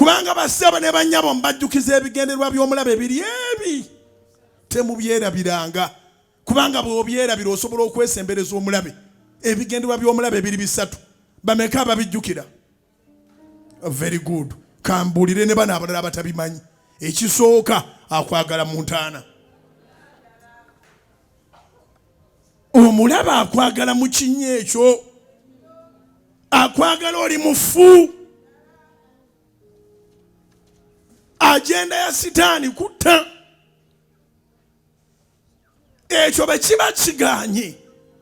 kubanga basaba ne banyabo mbajjukiza ebigenderwa by'omulabe biri ebi temubyerabiranga kubanga bw'obyerabira osobola okwesembereza omulabe ebigenderwa by'omulabe biri bisatu bameka babijjukira very good kambulire ne bana abalala batabimanyi ekisooka akwagala mu ntaana omulaba akwagala mu kinnya ekyo akwagala oli mufu agenda ya sitaani kutta ekyo bwe kiba kiganye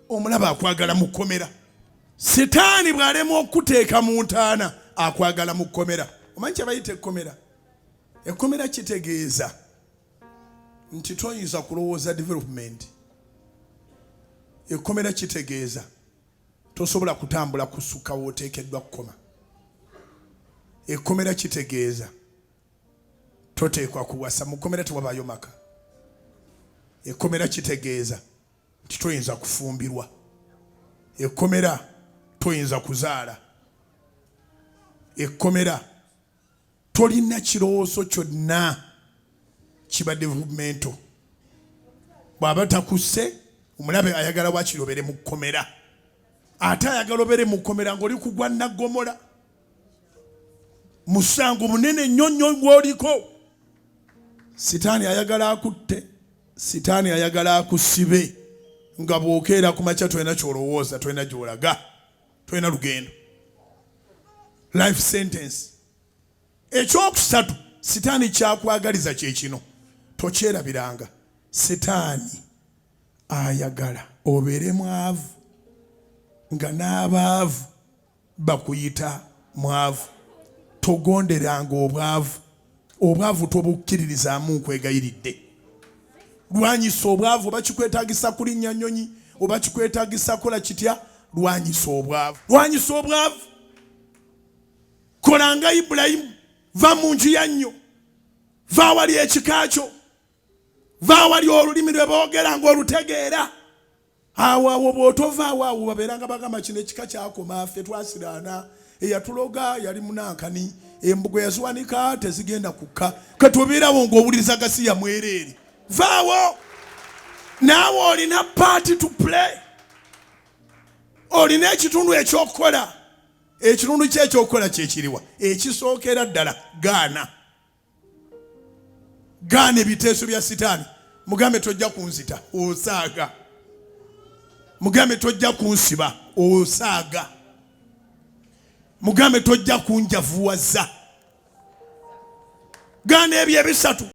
omulaba akwagala mu kkomera sitaani bw'alema okuteeka mu ntaana akwagala mu kkomera omanyi kye bayita ekkomera ekkomera kitegeeza nti toyinza kulowooza development ekkomera kitegeeza tosobola kutambula kusukka wooteekeddwa kukoma ekkomera kitegeeza toteekwa kuwasa mu kkomera tewabaayo maka ekkomera kitegeeza nti toyinza kufumbirwa ekkomera toyinza kuzaala ekkomera tolina kirowoozo kyonna kiba developmento bw'aba takusse omulabe ayagala wakirobere mu kkomera ate ayagala obere mu kkomera ng'oli kugwa naggomola musango munene nnyo nnyo gw'oliko sitaani ayagala akutte sitaani ayagala akusibe nga bw'okeera ku makya tolina ky'olowooza tolina gy'olaga tolina lugendo life sentence ekyokusatu sitaani kyakwagaliza kye kino tokyerabiranga sitaani ayagala obeere mwavu nga n'abaavu bakuyita mwavu togonderanga obwavu tobukkiririzaamu nkwegayiridde lwanyisa obwavu oba kikwetaagisa kulinnya nnyonyi oba kikwetaagisa kola kitya lwanyisa obwavu kolanga Ibulayimu va mu nju ya nnyo va wali ekika kyo va wali olulimi lwe boogera ng'olutegeera awo bw'otovaawo awo babeeranga bagamba kino ekika kyakoma ffe twasiraana eyatuloga yali munankani embugo yaziwanika tezigenda kukka katubeerawo ng'owuliriza gasiya mwereere vaawo naawe olina party to play olina ekitundu ekyokukola ekitundu kyekyokukola kyekiriwa ekisookera ddala gaana ebiteeso bya sitaani mugambe tojja kunzita osaaga mugambe tojja kunsiba osaaga mugambe tojja kunjavuwaza gaana ebyo ebisatu